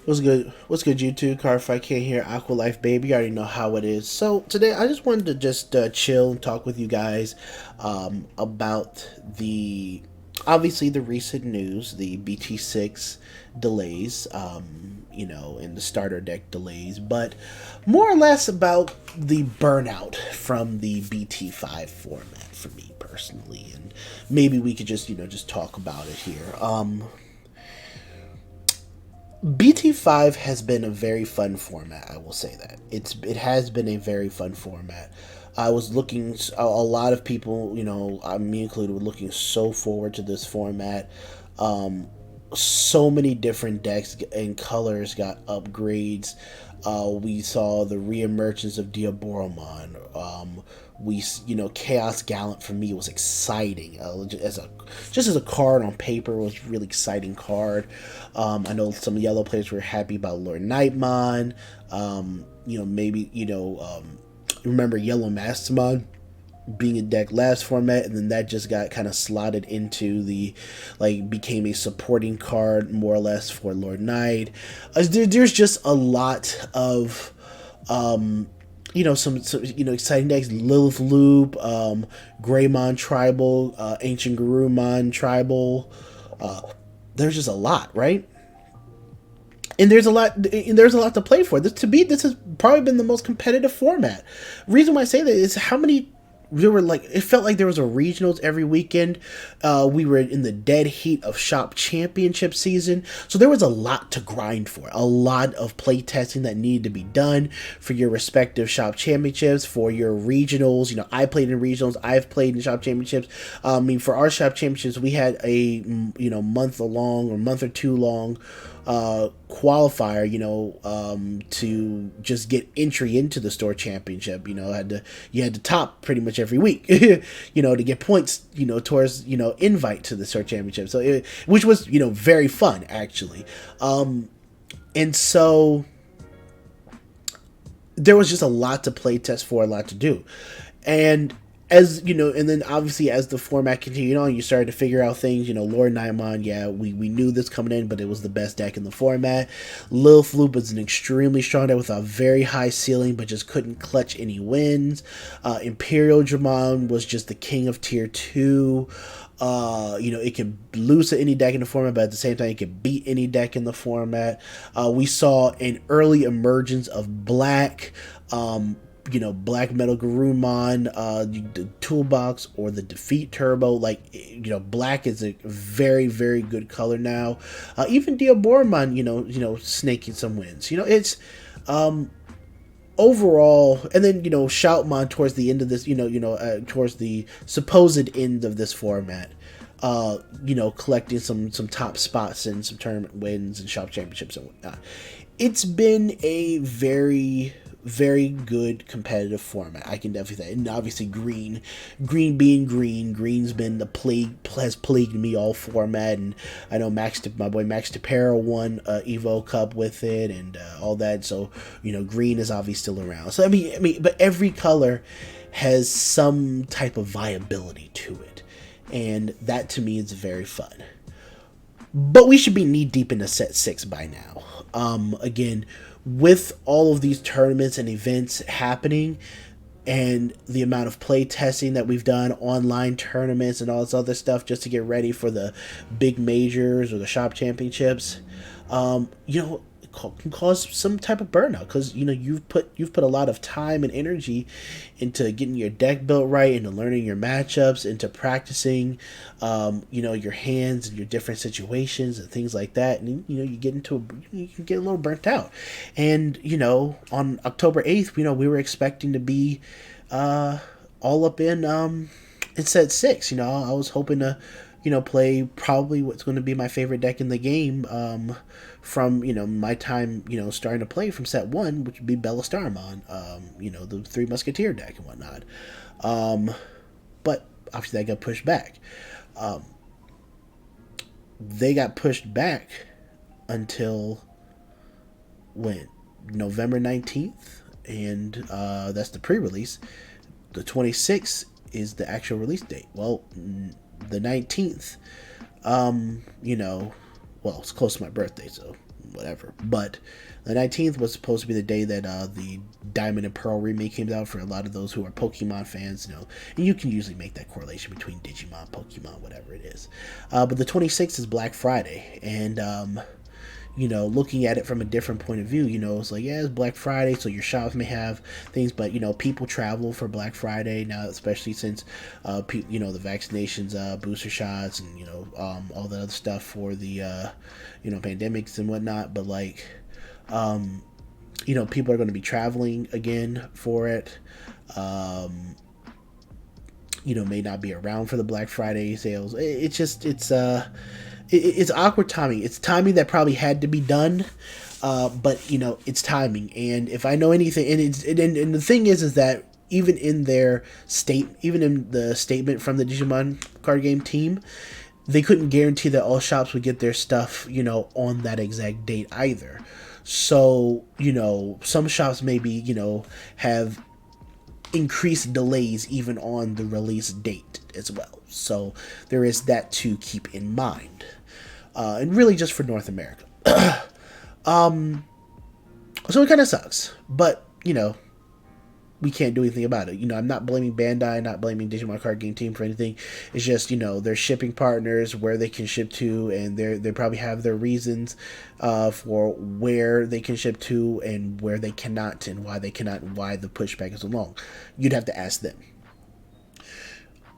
What's good? What's good, YouTube? Car if I can't hear Aqua Life, baby. You already know how it is. So today, I just wanted to just chill and talk with you guys about the obviously the recent news, the BT6 delays, and the starter deck delays, but more or less about the burnout from the BT5 format for me personally, and maybe we could just talk about it here. BT5 has been a very fun format. I will say that it has been a very fun format. I was looking. A lot of people, me included, were looking so forward to this format. So many different decks and colors got upgrades. We saw the reemergence of Diaboromon. Chaos Gallant for me was exciting. As a card on paper, it was a really exciting card. I know some yellow players were happy about Lord Nightmon. Remember Yellow Mastamon being a deck last format, and then that just got kind of slotted into became a supporting card more or less for Lord Knight. There's just a lot of some exciting decks. Lilith Loop, Greymon Tribal, Ancient Garurumon Tribal. There's just a lot, right? And there's a lot to play for. This has probably been the most competitive format. Reason why I say that is how many there were. It felt like there was a regionals every weekend. We were in the dead heat of shop championship season, so there was a lot to grind for, a lot of play testing that needed to be done for your respective shop championships, for your regionals. I played in regionals, I've played in shop championships. For our shop championships, we had a month or 2 long qualifier, to just get entry into the store championship. You had to top pretty much every week, to get points, towards, invite to the store championship. So which was, very fun actually. And so there was just a lot to play test for, a lot to do. And and then obviously as the format continued on, you started to figure out things. Lord Nightmon, yeah, we knew this coming in, but it was the best deck in the format. Lilith Loop was an extremely strong deck with a very high ceiling, but just couldn't clutch any wins. Imperial Dramon was just the king of tier 2. It can lose to any deck in the format, but at the same time, it can beat any deck in the format. We saw an early emergence of Black. Black Metal Garurumon, the Toolbox, or the Defeat Turbo. Black is a very, very good color now. Even Diaboromon, snaking some wins. It's overall, and then Shoutmon towards the end of this, towards the supposed end of this format. Collecting some top spots and some tournament wins and shop championships and whatnot. It's been a very, very good competitive format. I can definitely say, and obviously green being green's been has plagued me all format, and I know my boy Max DePera won Evo Cup with it and all that. So green is obviously still around. So but every color has some type of viability to it, and that to me is very fun. But we should be knee deep into set 6 by now. Again, with all of these tournaments and events happening, and the amount of play testing that we've done, online tournaments and all this other stuff just to get ready for the big majors or the shop championships, can cause some type of burnout, because you've put a lot of time and energy into getting your deck built right, into learning your matchups, into practicing your hands and your different situations and things like that, and you can get a little burnt out. And on October 8th, we were expecting to be all up in set 6. I was hoping to play probably what's going to be my favorite deck in the game, from my time starting to play from set 1, which would be Bellastaramon, the Three Musketeer deck and whatnot. But obviously that got pushed back. They got pushed back until when? November 19th, and that's the pre-release. The 26th is the actual release date. Well, the 19th, it's close to my birthday, so whatever. But the 19th was supposed to be the day that the Diamond and Pearl remake came out for a lot of those who are Pokemon fans, and you can usually make that correlation between Digimon, Pokemon, whatever it is. But the 26th is Black Friday, and looking at it from a different point of view, it's like, yeah, it's Black Friday, so your shops may have things, but, people travel for Black Friday now, especially since, the vaccinations, booster shots, and, all the other stuff for the, pandemics and whatnot. But, like, people are going to be traveling again for it. May not be around for the Black Friday sales. It's awkward timing. It's timing that probably had to be done, but it's timing. And if I know anything, and the thing is that even in the statement from the Digimon card game team, they couldn't guarantee that all shops would get their stuff, on that exact date either. So some shops maybe have increased delays even on the release date as well. So there is that to keep in mind. And really just for North America. So it kind of sucks, but we can't do anything about it. I'm not blaming Bandai, not blaming Digimon Card Game Team for anything. It's just, they're shipping partners, where they can ship to, and they probably have their reasons for where they can ship to and where they cannot, and why they cannot, and why the pushback is so long. You'd have to ask them.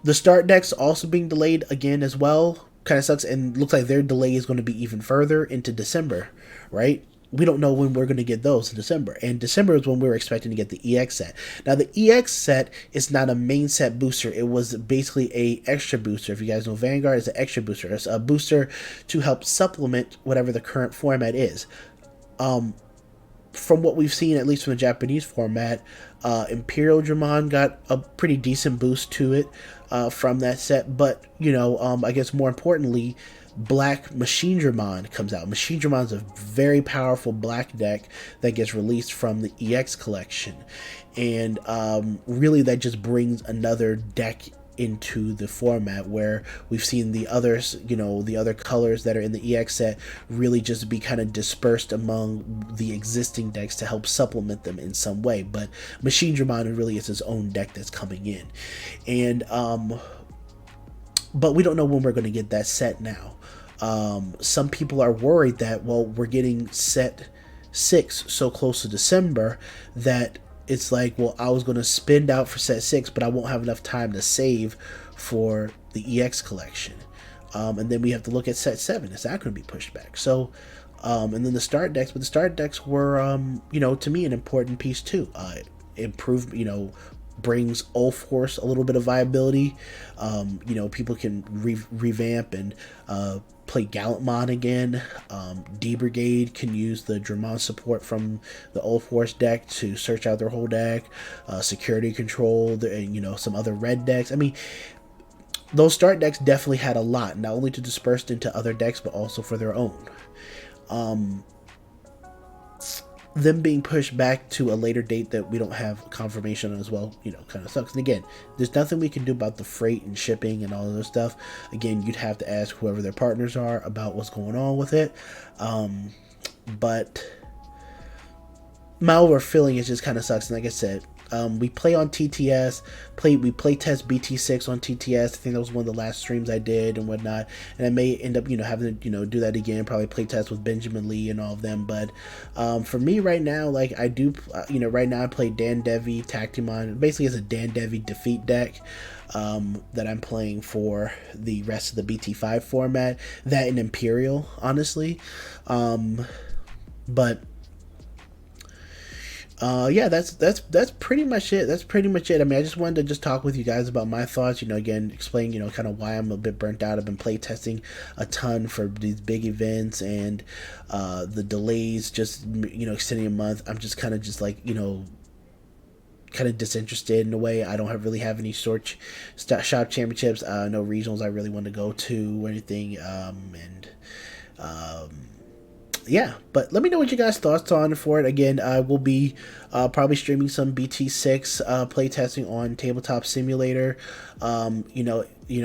The start decks also being delayed again as well. Kind of sucks, and looks like their delay is going to be even further into December, right? We don't know when we're going to get those in December. And December is when we were expecting to get the EX set. Now, the EX set is not a main set booster. It was basically a extra booster. If you guys know, Vanguard is an extra booster. It's a booster to help supplement whatever the current format is. From what we've seen, at least from the Japanese format, Imperial Dramon got a pretty decent boost to it from that set. But, I guess more importantly, Black Machine Dramon comes out. Machine Dramon is a very powerful black deck that gets released from the EX collection. And really that just brings another deck into the format, where we've seen the others, the other colors that are in the EX set really just be kind of dispersed among the existing decks to help supplement them in some way. But Machine Dramon really is his own deck that's coming in. And but we don't know when we're going to get that set now. Some people are worried that, well, we're getting set 6 so close to December that it's like, well, I was going to spend out for set 6, but I won't have enough time to save for the EX collection. And then we have to look at set 7. Is that going to be pushed back? So, and then the start decks, but the start decks were, to me, an important piece too. Improved, brings Ulforce a little bit of viability. People can revamp and play Gallantmon again. D-Brigade can use the Dramon support from the Ulforce deck to search out their whole deck. Security Control, and some other red decks. I mean, those start decks definitely had a lot, not only to disperse into other decks, but also for their own. Them being pushed back to a later date that we don't have confirmation on as well, kind of sucks. And again, there's nothing we can do about the freight and shipping and all of this stuff. Again, you'd have to ask whoever their partners are about what's going on with it. But my overall feeling is just kind of sucks. And like I said, we play on TTS, we play test BT6 on TTS. I think that was one of the last streams I did and whatnot. And I may end up, having to, do that again, probably play test with Benjamin Lee and all of them. But for me right now, like I do, right now I play Dan Devi Tactimon. Basically, it's a Dan Devi defeat deck that I'm playing for the rest of the BT5 format. That and Imperial, honestly. But yeah, that's pretty much it. That's pretty much it. I mean, I just wanted to just talk with you guys about my thoughts, again, explain, kind of why I'm a bit burnt out. I've been play testing a ton for these big events, and the delays just, extending a month. I'm just kind of just like, kind of disinterested in a way. I don't really have any shop championships, no regionals I really want to go to or anything, yeah, but let me know what you guys' thoughts on for it. Again, I will be probably streaming some BT6 playtesting on Tabletop Simulator.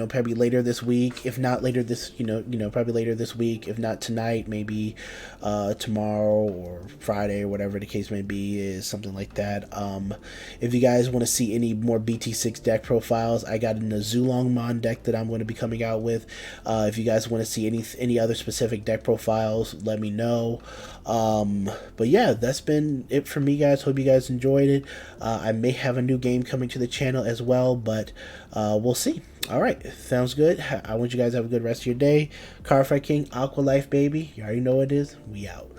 probably later this week. If not later this, probably later this week. If not tonight, maybe tomorrow or Friday or whatever the case may be, is something like that. If you guys want to see any more BT6 deck profiles, I got an Azulongmon deck that I'm going to be coming out with. If you guys want to see any other specific deck profiles, let me know. But yeah, that's been it for me, guys. Hope you guys enjoyed it. I may have a new game coming to the channel as well, but we'll see. All right, sounds good. I want you guys to have a good rest of your day. Cardfight King, Aqua Life, baby. You already know what it is. We out.